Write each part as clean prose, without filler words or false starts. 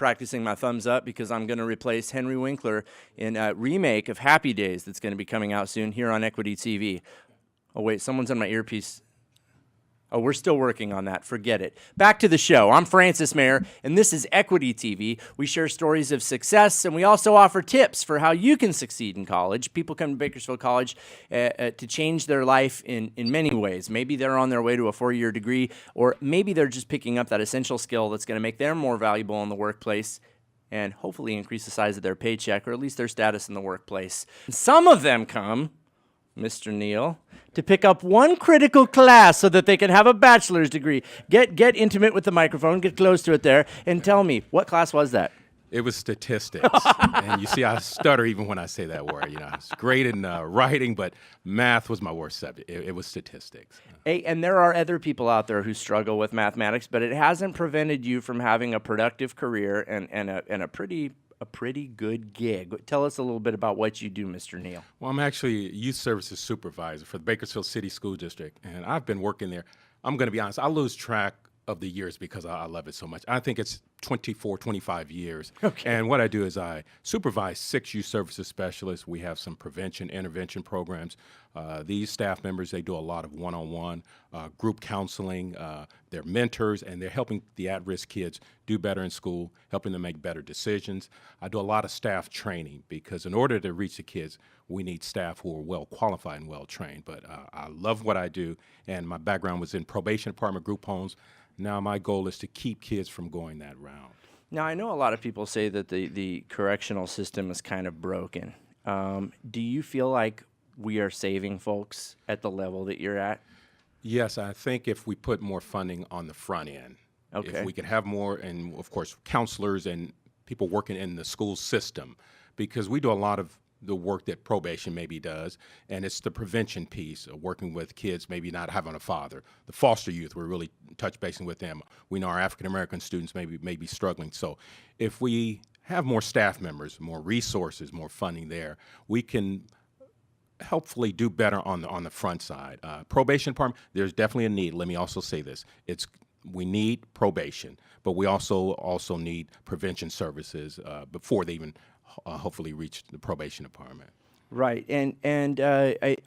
practicing my thumbs up because I'm going to replace Henry Winkler in a remake of Happy Days that's going to be coming out soon here on Equity TV. Oh, wait, someone's on my earpiece. Oh, we're still working on that. Forget it. Back to the show. I'm Francis Mayer, and this is Equity TV. We share stories of success, and we also offer tips for how you can succeed in college. People come to Bakersfield College to change their life in many ways. Maybe they're on their way to a 4-year degree, or maybe they're just picking up that essential skill that's going to make them more valuable in the workplace and hopefully increase the size of their paycheck or at least their status in the workplace. Some of them come, Mr. Neal, to pick up one critical class so that they can have a bachelor's degree. Get intimate with the microphone, get close to it there, and tell me, what class was that? It was statistics. And you see, I stutter even when I say that word. You know, I was great in writing, but math was my worst subject. It was statistics. Hey, and there are other people out there who struggle with mathematics, but it hasn't prevented you from having a productive career and a pretty good gig. Tell us a little bit about what you do, Mr. Neal. Well, I'm actually a youth services supervisor for the Bakersfield City School District, and I've been working there. I'm going to be honest, I lose track of the years because I love it so much. I think it's 24, 25 years. Okay. And what I do is I supervise 6 youth services specialists. We have some prevention, intervention programs. These staff members, they do a lot of one-on-one group counseling. They're mentors, and they're helping the at-risk kids do better in school, helping them make better decisions. I do a lot of staff training because in order to reach the kids, we need staff who are well qualified and well trained. But I love what I do, and my background was in probation department, group homes. Now my goal is to keep kids from going that route. Now, I know a lot of people say that the correctional system is kind of broken. Do you feel like we are saving folks at the level that you're at? Yes, I think if we put more funding on the front end, if we could have more, and of course, counselors and people working in the school system, because we do a lot of the work that probation maybe does, and it's the prevention piece of working with kids maybe not having a father. The foster youth, we're really touch basing with them. We know our African-American students may be struggling. So if we have more staff members, more resources, more funding there, we can hopefully do better on the front side. Probation department, there's definitely a need. Let me also say this. We need probation, but we also need prevention services before they even hopefully reach the probation department. Right, and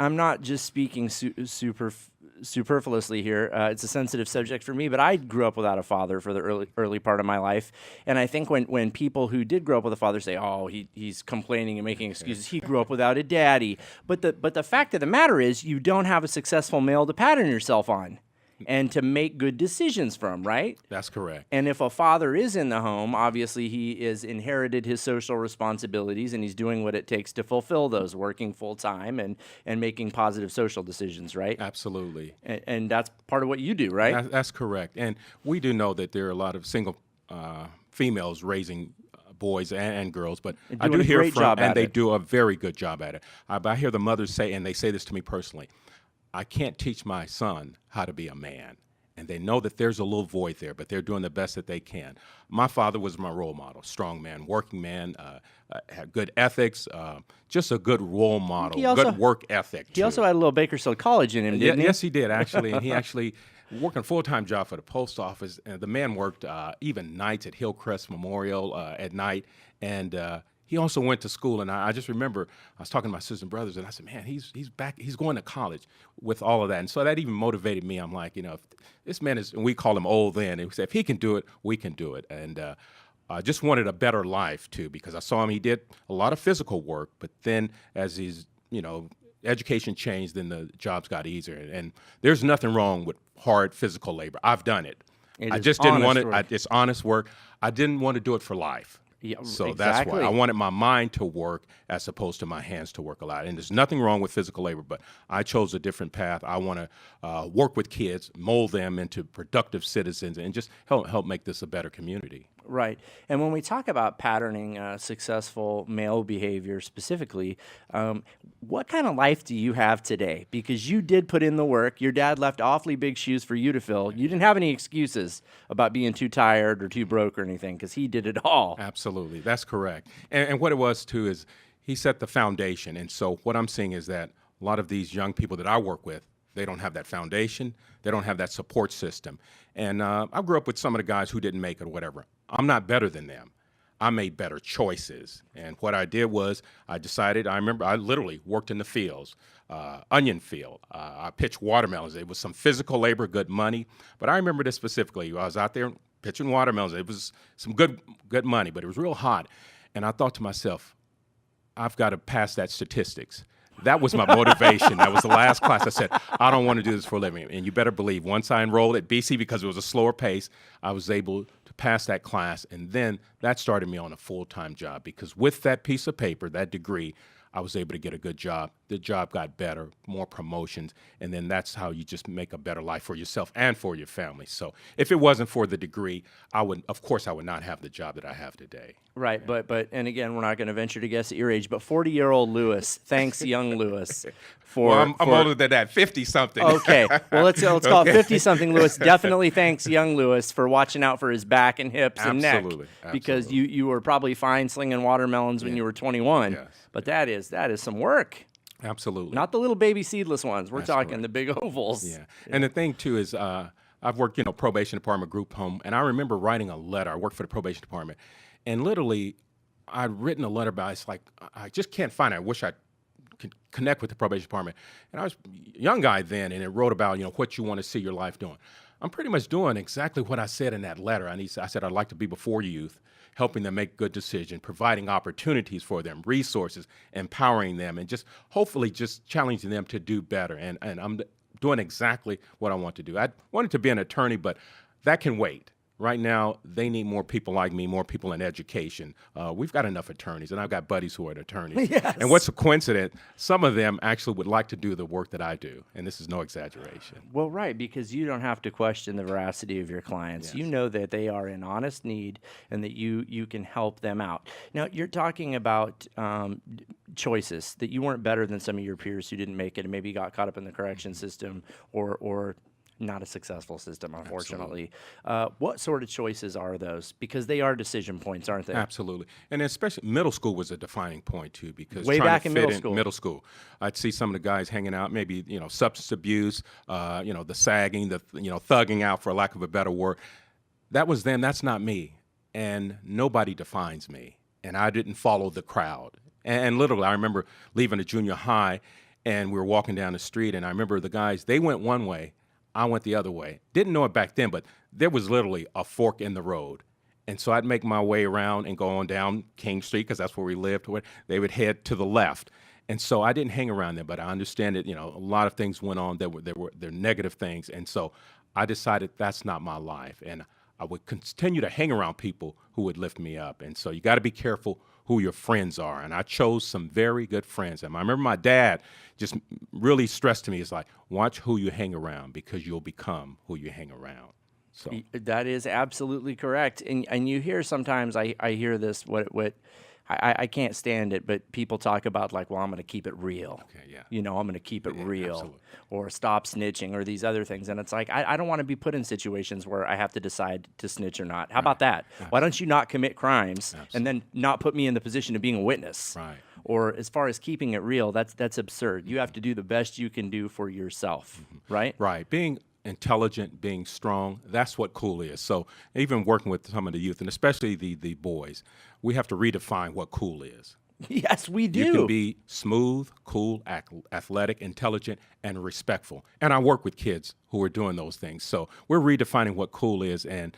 I'm not just speaking superfluously here. It's a sensitive subject for me, but I grew up without a father for the early part of my life, and I think when people who did grow up with a father say, "Oh, he's complaining and making excuses," he grew up without a daddy. But the fact of the matter is, you don't have a successful male to pattern yourself on and to make good decisions from, right? That's correct. And if a father is in the home, obviously he has inherited his social responsibilities and he's doing what it takes to fulfill those, working full time and making positive social decisions, right? Absolutely. And that's part of what you do, right? That's correct. And we do know that there are a lot of single females raising boys and girls, but I do hear from, and they do a very good job at it. I hear the mothers say, and they say this to me personally, I can't teach my son how to be a man. And they know that there's a little void there, but they're doing the best that they can. My father was my role model, strong man, working man, had good ethics, just a good role model, good work ethic. He also had a little Bakersfield College in him, didn't he? Yes, he did, actually. And he actually worked a full-time job for the post office. And the man worked even nights at Hillcrest Memorial at night. And he also went to school, and I just remember I was talking to my sisters and brothers, and I said, man, he's back, he's going to college with all of that. And so that even motivated me. I'm like, if this man is, and we call him old then, and we said, if he can do it, we can do it. And I just wanted a better life, too, because I saw him, he did a lot of physical work, but then as he's, education changed, then the jobs got easier. And there's nothing wrong with hard physical labor. I've done it. I just didn't want it. It's honest work. I didn't want to do it for life. Yeah, so exactly. That's why I wanted my mind to work as opposed to my hands to work a lot. And there's nothing wrong with physical labor, but I chose a different path. I want to work with kids, mold them into productive citizens, and just help make this a better community. Right. And when we talk about patterning successful male behavior specifically, what kind of life do you have today? Because you did put in the work. Your dad left awfully big shoes for you to fill. You didn't have any excuses about being too tired or too broke or anything because he did it all. Absolutely. That's correct. And what it was, too, is he set the foundation. And so what I'm seeing is that a lot of these young people that I work with, they don't have that foundation. They don't have that support system. And I grew up with some of the guys who didn't make it or whatever. I'm not better than them. I made better choices. And what I did was I decided, I remember I literally worked in the fields, onion field. I pitched watermelons. It was some physical labor, good money. But I remember this specifically. I was out there pitching watermelons. It was some good money, but it was real hot. And I thought to myself, I've got to pass that statistics. That was my motivation. That was the last class. I said, I don't want to do this for a living. And you better believe, once I enrolled at BC, because it was a slower pace, I was able to pass that class. And then that started me on a full-time job, because with that piece of paper, that degree, I was able to get a good job. The job got better, more promotions, and then that's how you just make a better life for yourself and for your family. So if it wasn't for the degree, I would not have the job that I have today. Right, yeah. but and again, we're not going to venture to guess at your age, but 40-year-old Lewis thanks young Lewis for. Well, I'm older than that, 50-something. Okay, well let's call it 50-something Lewis. Definitely thanks young Lewis for watching out for his back and hips and neck, because you were probably fine slinging watermelons when you were 21. Yes. But that is some work. Absolutely. Not the little baby seedless ones. We're talking correct. The big ovals. Yeah. And the thing too is, I've worked, probation department, group home, and I remember writing a letter. I worked for the probation department, and literally, I'd written a letter about, it's like, I just can't find it. I wish I could connect with the probation department. And I was a young guy then, and it wrote about, what you want to see your life doing. I'm pretty much doing exactly what I said in that letter. I said, I'd like to be before youth, helping them make good decisions, providing opportunities for them, resources, empowering them, and just hopefully just challenging them to do better. And I'm doing exactly what I want to do. I wanted to be an attorney, but that can wait. Right now, they need more people like me, more people in education. We've got enough attorneys, and I've got buddies who are attorneys. Yes. And what's a coincidence, some of them actually would like to do the work that I do, and this is no exaggeration. Well, right, because you don't have to question the veracity of your clients. Yes. You know that they are in honest need and that you can help them out. Now, you're talking about choices, that you weren't better than some of your peers who didn't make it and maybe got caught up in the correction system or not a successful system, unfortunately. What sort of choices are those? Because they are decision points, aren't they? Absolutely. And especially middle school was a defining point, too, because Way trying back to in fit middle school, I'd see some of the guys hanging out, maybe, substance abuse, the sagging, the, thugging out, for lack of a better word. That was them. That's not me. And nobody defines me. And I didn't follow the crowd. And literally, I remember leaving a junior high, and we were walking down the street, and I remember the guys, they went one way, I went the other way. Didn't know it back then, but there was literally a fork in the road. And so I'd make my way around and go on down King Street, because that's where we lived. They would head to the left. And so I didn't hang around there, but I understand that, a lot of things went on. There were negative things. And so I decided that's not my life. And I would continue to hang around people who would lift me up. And so you got to be careful who your friends are. And I chose some very good friends. And I remember my dad just really stressed to me, it's like, watch who you hang around, because you'll become who you hang around. So that is absolutely correct. And you hear sometimes, I hear this, I can't stand it, but people talk about like, well, I'm going to keep it real. Okay, yeah. I'm going to keep it real. Absolutely. Or stop snitching, or these other things. And it's like, I don't want to be put in situations where I have to decide to snitch or not. How about that? Why don't you not commit crimes and then not put me in the position of being a witness? Right. Or as far as keeping it real, that's absurd. You have to do the best you can do for yourself, right? Right. Being intelligent, being strong, that's what cool is. So even working with some of the youth, and especially the boys, we have to redefine what cool is. Yes, we do. You can be smooth, cool, athletic, intelligent, and respectful. And I work with kids who are doing those things. So we're redefining what cool is. And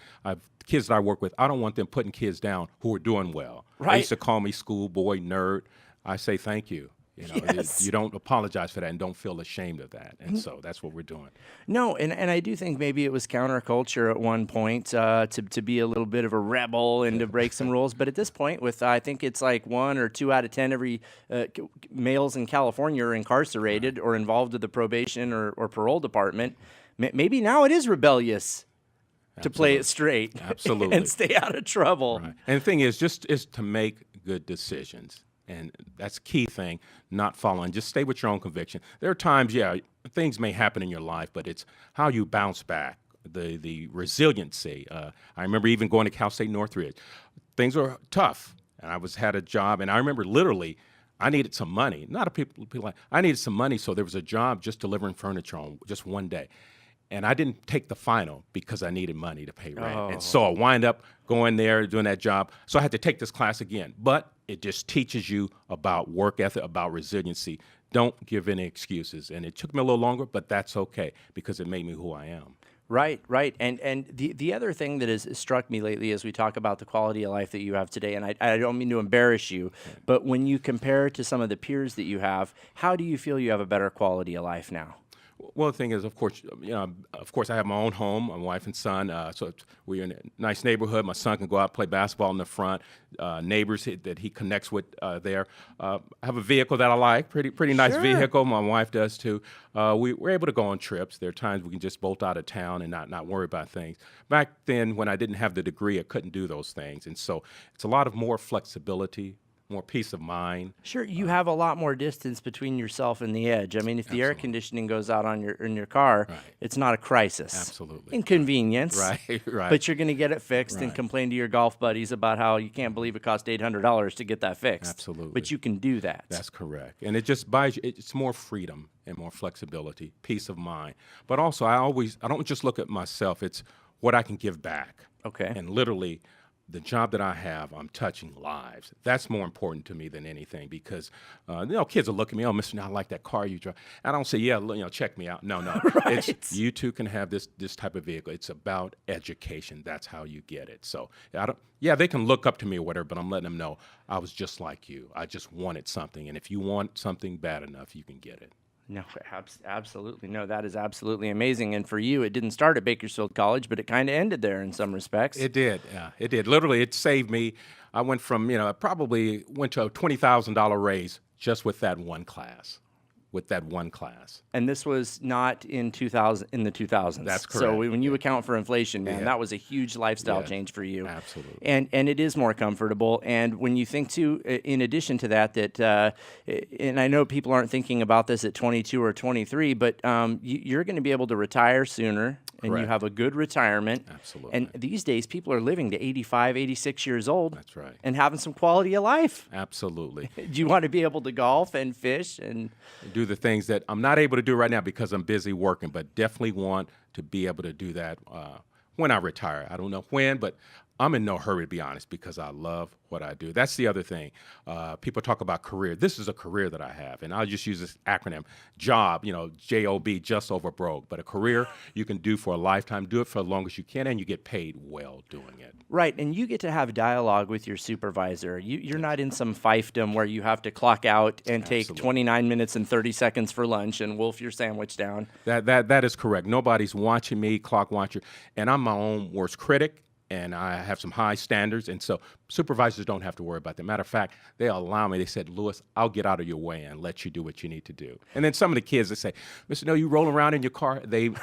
kids that I work with, I don't want them putting kids down who are doing well. Right. They used to call me schoolboy, nerd. I say thank you. Yes. You don't apologize for that and don't feel ashamed of that. And so that's what we're doing. No, and I do think maybe it was counterculture at one point to be a little bit of a rebel and to break some rules. But at this point, with I think it's like 1 or 2 out of 10 every males in California are incarcerated or involved with the probation or parole department. Maybe now it is rebellious to play it straight. Absolutely. And stay out of trouble. Right. And the thing is to make good decisions. And that's a key thing, not following. Just stay with your own conviction. There are times, things may happen in your life, but it's how you bounce back, the resiliency. I remember even going to Cal State Northridge. Things were tough, and I had a job, and I remember literally I needed some money. Not a people like I needed some money, so there was a job just delivering furniture on just one day. And I didn't take the final because I needed money to pay rent. Oh. And so I wind up going there, doing that job. So I had to take this class again. But it just teaches you about work ethic, about resiliency. Don't give any excuses. And it took me a little longer, but that's okay because it made me who I am. Right, right. And the other thing that has struck me lately as we talk about the quality of life that you have today, and I don't mean to embarrass you, but when you compare to some of the peers that you have, how do you feel you have a better quality of life now? Well, the thing is, of course, I have my own home, my wife and son. So we're in a nice neighborhood. My son can go out and play basketball in the front. Neighbors that he connects with there. I have a vehicle that I like, pretty nice Sure. vehicle. My wife does too. We're able to go on trips. There are times we can just bolt out of town and not worry about things. Back then, when I didn't have the degree, I couldn't do those things, and so it's a lot of more flexibility, more peace of mind. Sure, you have a lot more distance between yourself and the edge. I mean, if the air conditioning goes out in your car, it's not a crisis. Absolutely. Inconvenience. Right, right. But you're going to get it fixed and complain to your golf buddies about how you can't believe it cost $800 to get that fixed. Absolutely. But you can do that. That's correct. And it just buys you, it's more freedom and more flexibility, peace of mind. But also, I don't just look at myself, it's what I can give back. Okay. And literally, the job that I have, I'm touching lives. That's more important to me than anything because, kids will look at me, oh, Mr. Now, I like that car you drive. I don't say, yeah, check me out. No. Right. It's you too can have this type of vehicle. It's about education. That's how you get it. So, they can look up to me or whatever, but I'm letting them know I was just like you. I just wanted something. And if you want something bad enough, you can get it. No, absolutely. No, that is absolutely amazing. And for you, it didn't start at Bakersfield College, but it kind of ended there in some respects. It did. Yeah, it did. Literally, it saved me. I went from, I probably went to a $20,000 raise just with that one class. And this was not in the 2000s. That's correct. So when you account for inflation, man, that was a huge lifestyle change for you. Absolutely. And it is more comfortable. And when you think too, in addition to that, and I know people aren't thinking about this at 22 or 23, but you're going to be able to retire sooner. And you have a good retirement. Absolutely. And these days, people are living to 85, 86 years old. That's right. And having some quality of life. Absolutely. Do you want to be able to golf and fish and do the things that I'm not able to do right now because I'm busy working, but definitely want to be able to do that when I retire. I don't know when, but I'm in no hurry, to be honest, because I love what I do. That's the other thing. People talk about career. This is a career that I have, and I'll just use this acronym, JOB, J-O-B, just over broke. But a career you can do for a lifetime, do it for as long as you can, and you get paid well doing it. Right, and you get to have dialogue with your supervisor. You're not in some fiefdom where you have to clock out and take 29 minutes and 30 seconds for lunch and wolf your sandwich down. That is correct. Nobody's watching me, clock watcher, and I'm my own worst critic. And I have some high standards, and so supervisors don't have to worry about that. Matter of fact, they allow me. They said, Lewis, I'll get out of your way and let you do what you need to do. And then some of the kids, they say, Mr. No, you roll around in your car. And then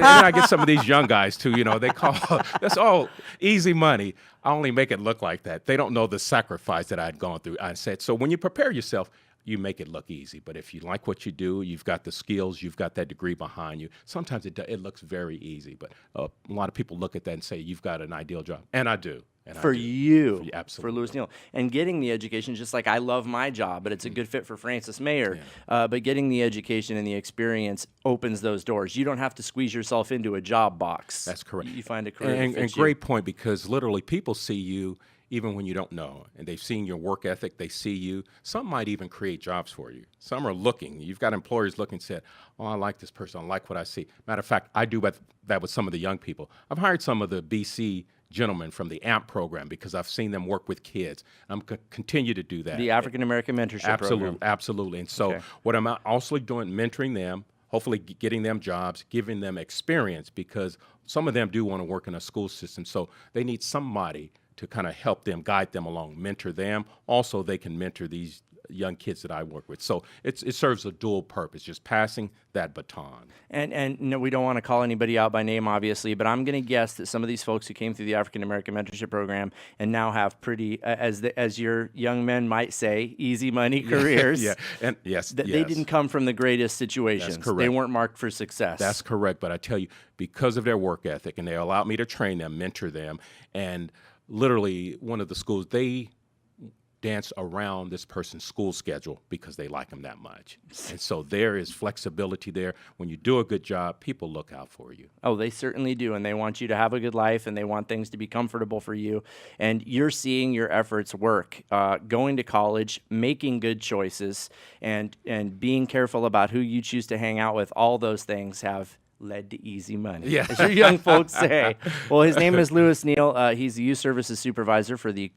I get some of these young guys, too, they call, that's all easy money. I only make it look like that. They don't know the sacrifice that I'd gone through. I said, so when you prepare yourself, you make it look easy. But if you like what you do, you've got the skills, you've got that degree behind you, sometimes it looks very easy. But a lot of people look at that and say, you've got an ideal job. And I do. For you, absolutely. For Lewis Neal. And getting the education, just like I love my job, but it's a good fit for Francis Mayer. But getting the education and the experience opens those doors. You don't have to squeeze yourself into a job box. That's correct. You find a career that fits and great point, because literally people see you even when you don't know, and they've seen your work ethic, they see you. Some might even create jobs for you. Some are looking. You've got employers looking and said, oh, I like this person, I like what I see. Matter of fact, I do that with some of the young people. I've hired some of the BC gentlemen from the AMP program because I've seen them work with kids. I'm continue to do that. The African American Mentorship Program. Absolutely. And so what I'm also doing, mentoring them, hopefully getting them jobs, giving them experience, because some of them do want to work in a school system. So they need somebody to kind of help them, guide them along, mentor them. Also, they can mentor these young kids that I work with. So it serves a dual purpose, just passing that baton. And no, we don't want to call anybody out by name, obviously, but I'm going to guess that some of these folks who came through the African American Mentorship Program and now have pretty, as your young men might say, easy money careers. And they didn't come from the greatest situations. That's correct. They weren't marked for success. That's correct. But I tell you, because of their work ethic, and they allowed me to train them, mentor them, and literally one of the schools, dance around this person's school schedule because they like them that much. And so there is flexibility there. When you do a good job, people look out for you. Oh, they certainly do, and they want you to have a good life, and they want things to be comfortable for you. And you're seeing your efforts work, going to college, making good choices, and being careful about who you choose to hang out with. All those things have led to easy money, as your young folks say. Well, his name is Lewis Neal. He's the Youth Services Supervisor for the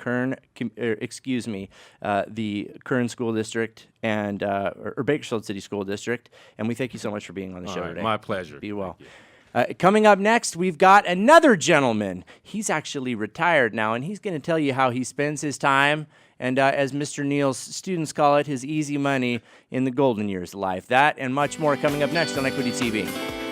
the Kern School District and or Bakersfield City School District. And we thank you so much for being on the show today. My pleasure. Be well. Coming up next, we've got another gentleman. He's actually retired now, and he's going to tell you how he spends his time and, as Mr. Neal's students call it, his easy money in the golden years of life. That and much more coming up next on Equity TV.